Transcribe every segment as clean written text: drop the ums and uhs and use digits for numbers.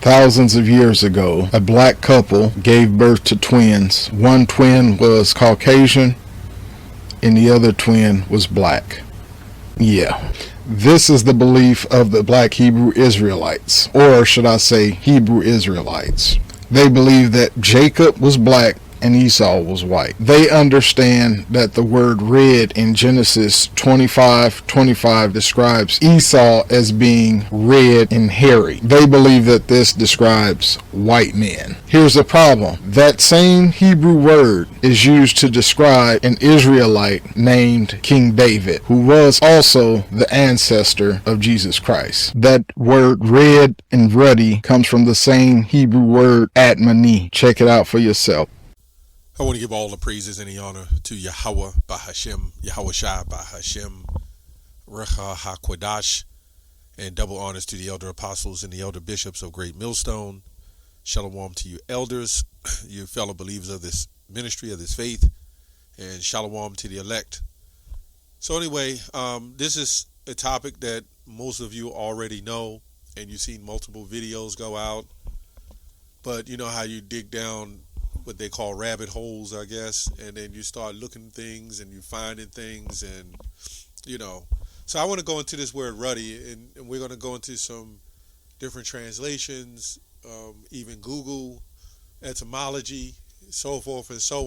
Thousands of years ago, a black couple gave birth to twins. One twin was Caucasian and the other twin was black. Yeah. This is the belief of the black Hebrew Israelites, or should I say Hebrew Israelites. They believe that Jacob was black and Esau was white. They understand that the word red in Genesis 25:25 describes Esau as being red and hairy. They believe that this describes white men. Here's the problem. That same Hebrew word is used to describe an Israelite named King David, who was also the ancestor of Jesus Christ. That word red and ruddy comes from the same Hebrew word Admoni. Check it out for yourself. I want to give all the praises and the honor to Yahweh Bahashem, Yahweh Shai Bahashem, Recha HaKwadash, and double honors to the elder apostles and the elder bishops of Great Millstone. Shalom to you elders, you fellow believers of this ministry, of this faith, and shalom to the elect. So anyway, this is a topic that most of you already know, and you've seen multiple videos go out, but you know how you dig down what they call rabbit holes, I guess, and then you start looking at things and you finding things, and you know. So I want to go into this word ruddy, and we're going to go into some different translations, even Google etymology, so forth and so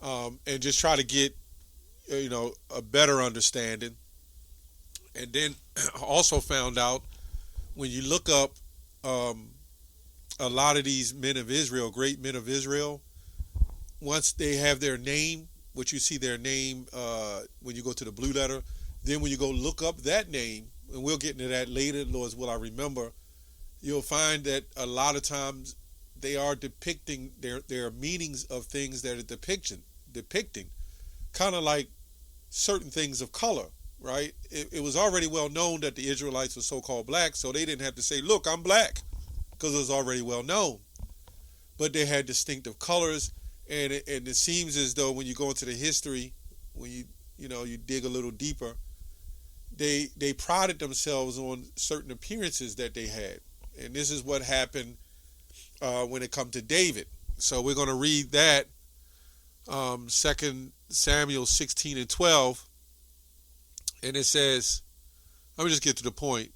on, and just try to get a better understanding. And then also found out when you look up a lot of these men of Israel, great men of Israel, once they have their name, which you see their name when you go to the blue letter, then when you go look up that name, and we'll get into that later, Lord's will I remember, you'll find that a lot of times they are depicting their meanings of things that are depicting, kind of like certain things of color, right? It was already well known that the Israelites were so-called black, so they didn't have to say, look, I'm black, because it was already well known. But they had distinctive colors, and it seems as though when you go into the history, when you dig a little deeper, they prided themselves on certain appearances that they had. And this is what happened when it comes to David. So we're going to read that, 2 Samuel 16:12, and it says, let me just get to the point,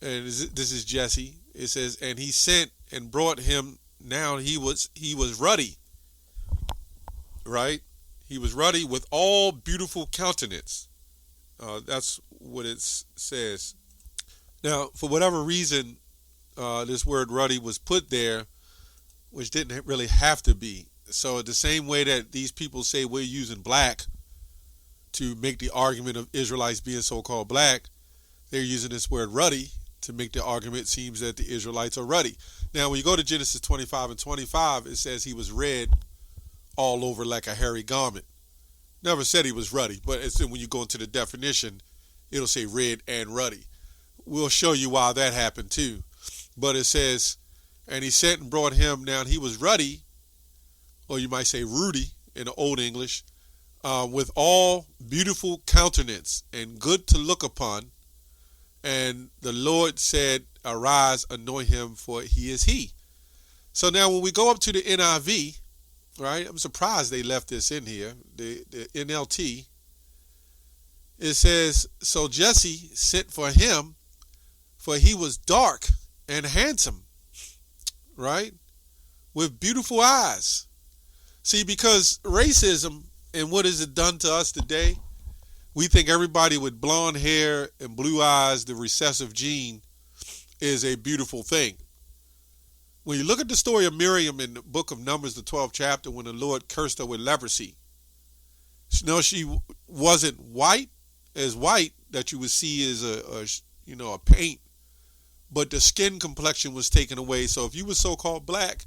and this is Jesse. It says, and he sent and brought him, now he was ruddy, right? He was ruddy with all beautiful countenance. That's what it says. Now, for whatever reason, this word ruddy was put there, which didn't really have to be. So the same way that these people say we're using black to make the argument of Israelites being so-called black, they're using this word ruddy to make the argument seems that the Israelites are ruddy. Now, when you go to Genesis 25:25, it says he was red all over like a hairy garment. Never said he was ruddy, but it's when you go into the definition, it'll say red and ruddy. We'll show you why that happened too. But it says, and he sent and brought him, now he was ruddy, or you might say Rudy in the Old English, with all beautiful countenance and good to look upon. And the Lord said, arise, anoint him, for he is he. So now when we go up to the NIV, right, I'm surprised they left this in here, the NLT, it says, so Jesse sent for him, for he was dark and handsome, right, with beautiful eyes. See, because racism and what has it done to us today, we think everybody with blonde hair and blue eyes, the recessive gene, is a beautiful thing. When you look at the story of Miriam in the book of Numbers, the 12th chapter, when the Lord cursed her with leprosy, she wasn't white that you would see as a paint, but the skin complexion was taken away. So if you were so-called black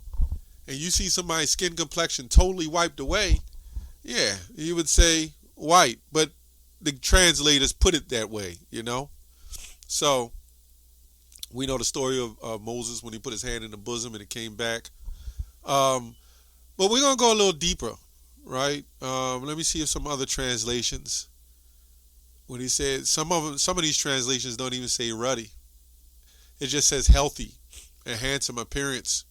and you see somebody's skin complexion totally wiped away, yeah, you would say white, but the translators put it that way, So we know the story of Moses when he put his hand in the bosom and it came back. But we're going to go a little deeper, right? Let me see if some other translations, when he said, some of these translations don't even say ruddy. It just says healthy and handsome appearance.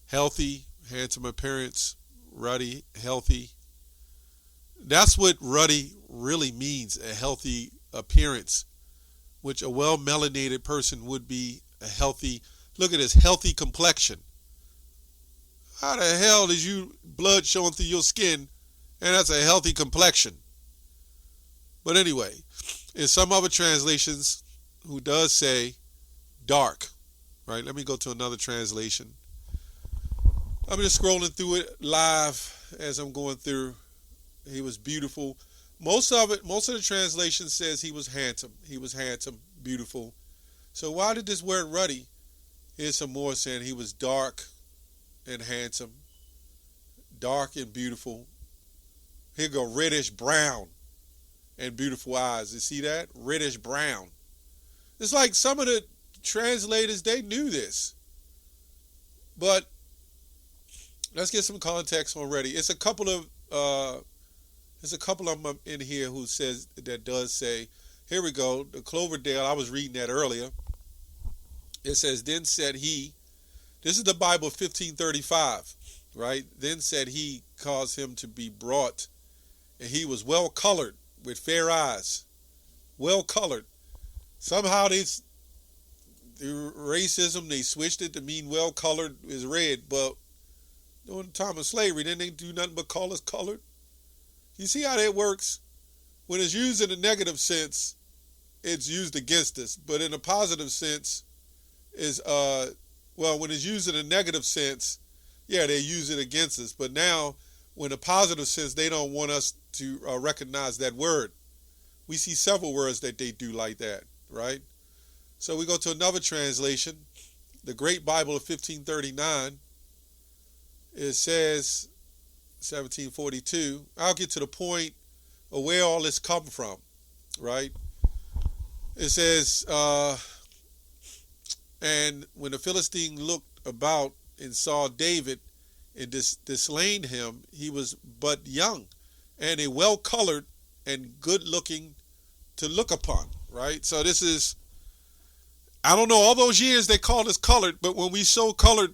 Healthy, handsome appearance, ruddy, healthy. That's what ruddy really means, a healthy appearance, which a well-melanated person would be a healthy, look at this, healthy complexion. How the hell is you blood showing through your skin and that's a healthy complexion? But anyway, in some other translations, who does say dark, right? Let me go to another translation. I'm just scrolling through it live as I'm going through. He was beautiful. Most of the translation says he was handsome. He was handsome, beautiful. So why did this word ruddy? Here's some more saying he was dark and handsome, dark and beautiful. Here go reddish brown and beautiful eyes. You see that? Reddish brown. It's like some of the translators, they knew this. But let's get some context on Ruddy. It's a couple of them in here who says that does say, here we go, the Cloverdale, I was reading that earlier. It says, then said he, this is the Bible 1535, right? Then said he caused him to be brought, and he was well colored with fair eyes. Well colored. Somehow through racism, they switched it to mean well colored is red, but during the time of slavery, then they do nothing but call us colored. You see how that works? When it's used in a negative sense, it's used against us. But in a positive sense, when it's used in a negative sense, yeah, they use it against us. But now, when a positive sense, they don't want us to recognize that word. We see several words that they do like that, right? So we go to another translation, the Great Bible of 1539. It says, 1742, I'll get to the point of where all this come from, right? It says, and when the Philistine looked about and saw David and disdained him, he was but young and a well-colored and good-looking to look upon, right? So this is, I don't know, all those years they called us colored, but when we show colored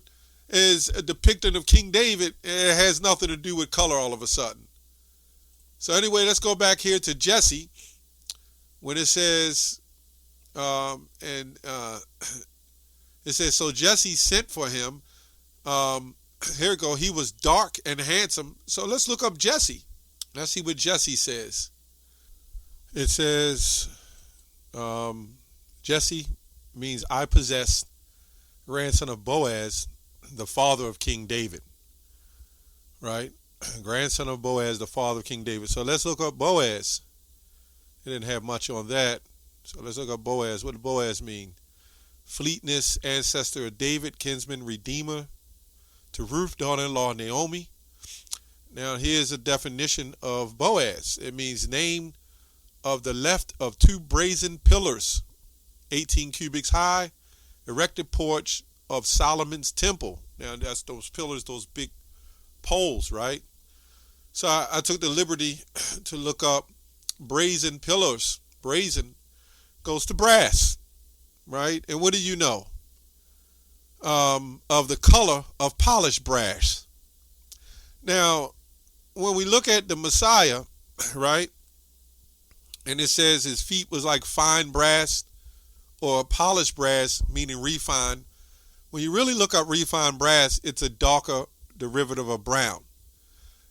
is a depiction of King David, it has nothing to do with color all of a sudden. So anyway, let's go back here to Jesse when it says, it says, so Jesse sent for him. Here we go. He was dark and handsome. So let's look up Jesse. Let's see what Jesse says. It says, Jesse means I possess, grandson of Boaz, the father of King David, right? Grandson of Boaz, the father of King David. So let's look up Boaz. He didn't have much on that. So let's look up Boaz. What does Boaz mean? Fleetness, ancestor of David, kinsman, redeemer to Ruth, daughter-in-law Naomi. Now here's a definition of Boaz. It means name of the left of two brazen pillars, 18 cubits high, erected porch of Solomon's temple. Now that's those pillars, those big poles, right? So I took the liberty to look up brazen pillars. Brazen goes to brass, right? And what do you know of the color of polished brass? Now, when we look at the Messiah, right, and it says his feet was like fine brass or polished brass, meaning refined. When you really look up refined brass, it's a darker derivative of brown.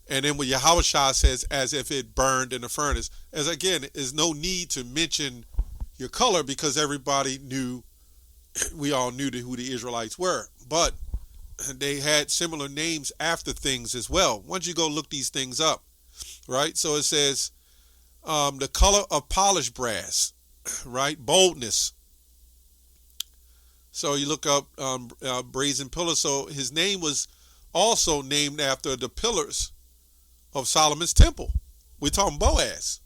And then what Yahushua says, as if it burned in a furnace. As again, there's no need to mention your color because everybody knew, we all knew who the Israelites were. But they had similar names after things as well. Once you go look these things up, right? So it says the color of polished brass, right? Boldness. So you look up brazen pillars. So his name was also named after the pillars of Solomon's temple. We're talking Boaz,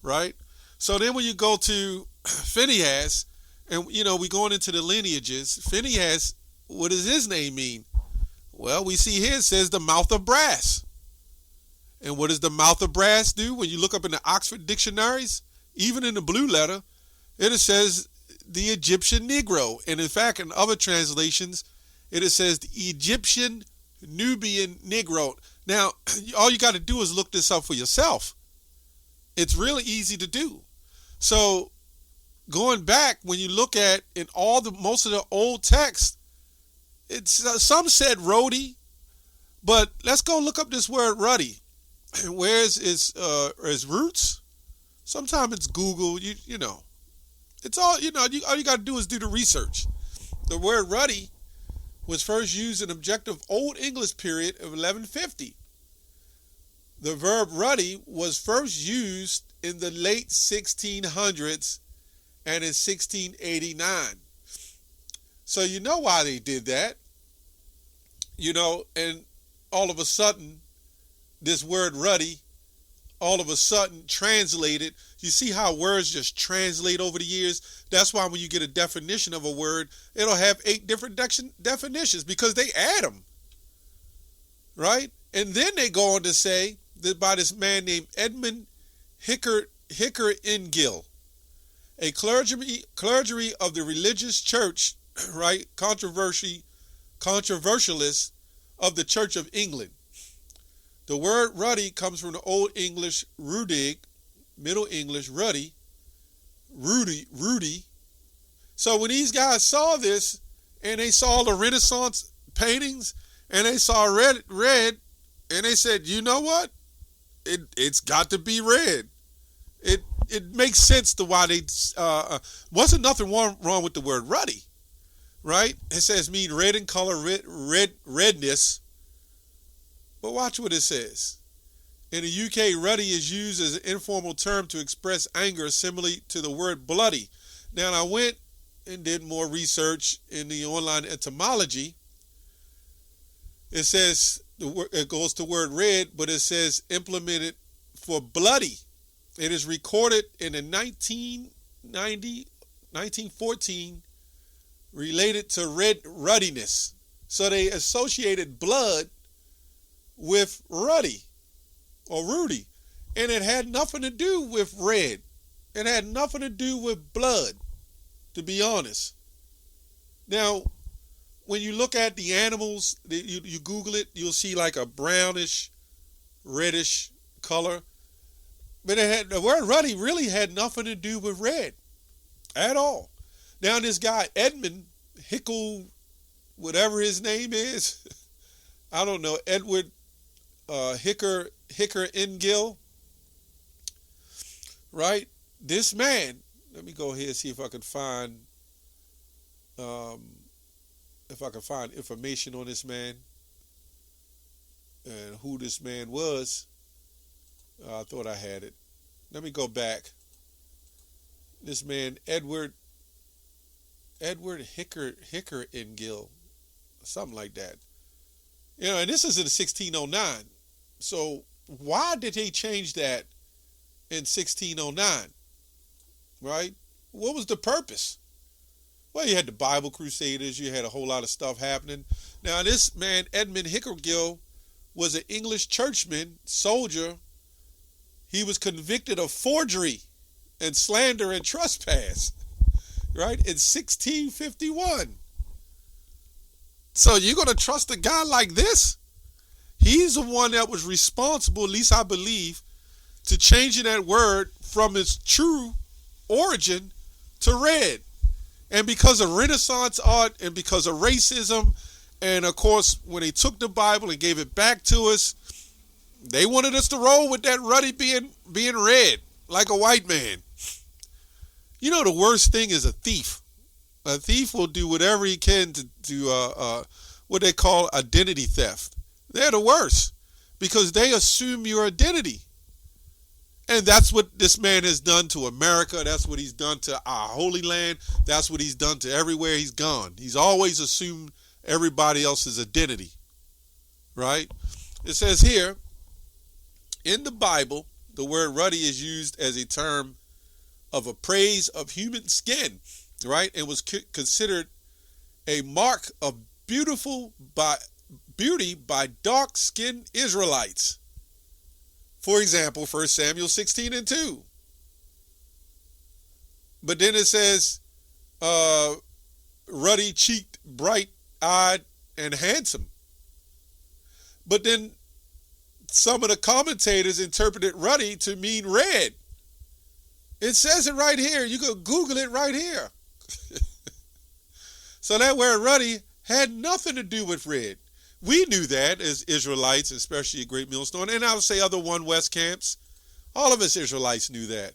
right? So then when you go to Phinehas, and we going into the lineages, Phinehas, what does his name mean? Well, we see here it says the mouth of brass. And what does the mouth of brass do? When you look up in the Oxford dictionaries, even in the blue letter, it says the Egyptian Negro. And in fact, in other translations, it says the Egyptian Nubian Negro. Now, all you got to do is look this up for yourself. It's really easy to do. So going back, when you look at in most of the old text, it's some said Rhodey, but let's go look up this word Ruddy. Where's its roots? Sometimes it's Google. You know, it's all all you got to do is do the research. The word Ruddy was first used in objective Old English period of 1150. The verb ruddy was first used in the late 1600s and in 1689. So you know why they did that. And all of a sudden, this word ruddy, all of a sudden translated. You see how words just translate over the years? That's why when you get a definition of a word, it'll have 8 different definitions because they add them. Right? And then they go on to say that by this man named Edmund Hicker-Engill, a clergy of the religious church, right? Controversialist of the Church of England. The word ruddy comes from the Old English rudig, Middle English ruddy, Rudy. So when these guys saw this and they saw the Renaissance paintings and they saw red, and they said, you know what? It's got to be red. It makes sense to why they wasn't nothing wrong with the word ruddy, right? It says mean red in color, redness. But watch what it says. In the UK, ruddy is used as an informal term to express anger, similarly to the word bloody. Now, I went and did more research in the online etymology. It says, it goes to word red, but it says implemented for bloody. It is recorded in the 1914 related to ruddiness. So they associated blood with ruddy or Rudy. And it had nothing to do with red. It had nothing to do with blood, to be honest. Now, when you look at the animals, you Google it, you'll see like a brownish, reddish color. But the word ruddy really had nothing to do with red at all. Now this guy, Edmund Hickle, whatever his name is, I don't know, Edward Hicker-Engill, right? This man, let me go here and see if I can find information on this man and who this man was. I thought I had it. Let me go back. This man, Edward Hicker-Engill, something like that. And this is in 1609. So why did they change that in 1609? Right? What was the purpose? Well, you had the Bible Crusaders. You had a whole lot of stuff happening. Now, this man, Edmund Hicker-Engill, was an English churchman, soldier. He was convicted of forgery and slander and trespass, right, in 1651. So you're going to trust a guy like this? He's the one that was responsible, at least I believe, to changing that word from its true origin to red. And because of Renaissance art and because of racism, and of course, when they took the Bible and gave it back to us, they wanted us to roll with that ruddy being red, like a white man. You know, the worst thing is a thief. A thief will do whatever he can to what they call identity theft. They're the worst because they assume your identity. And that's what this man has done to America. That's what he's done to our Holy Land. That's what he's done to everywhere he's gone. He's always assumed everybody else's identity, right? It says here, in the Bible, the word ruddy is used as a term of a praise of human skin, right? And was considered a mark of beauty by dark-skinned Israelites. For example, 1 Samuel 16:2. But then it says, ruddy-cheeked, bright-eyed, and handsome. But then some of the commentators interpreted ruddy to mean red. It says it right here. You can Google it right here. So that word ruddy had nothing to do with red. We knew that as Israelites, especially at Great Millstone, and I would say other One West camps. All of us Israelites knew that.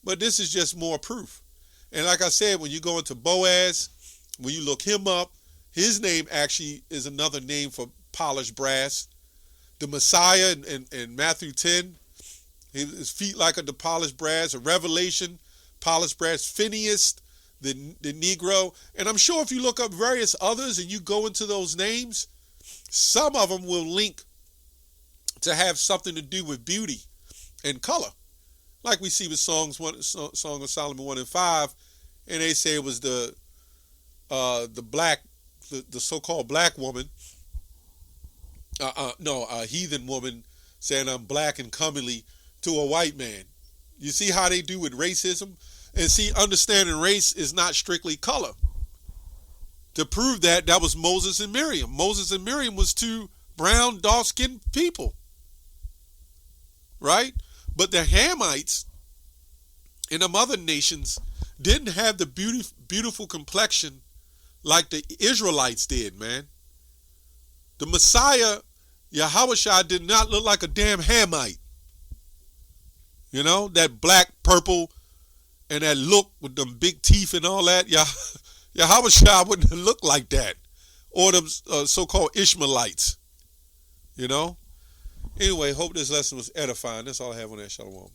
But this is just more proof. And like I said, when you go into Boaz, when you look him up, his name actually is another name for polished brass. The Messiah in Matthew 10, his feet like the polished brass. A Revelation, polished brass. Phineas, the Negro. And I'm sure if you look up various others and you go into those names, some of them will link to have something to do with beauty and color. Like we see with Song of Solomon 1 and 5, and they say it was the so-called black woman, a heathen woman saying I'm black and comely to a white man. You see how they do with racism? And see, understanding race is not strictly color. To prove that, that was Moses and Miriam. Moses and Miriam was two brown, dark-skinned people. Right? But the Hamites and them other nations didn't have the beautiful complexion like the Israelites did, man. The Messiah, Yahushua, did not look like a damn Hamite. You know, that black, purple, and that look with them big teeth and all that. Yahushua wouldn't have looked like that. Or them so-called Ishmaelites. You know? Anyway, hope this lesson was edifying. That's all I have on that. Shalom.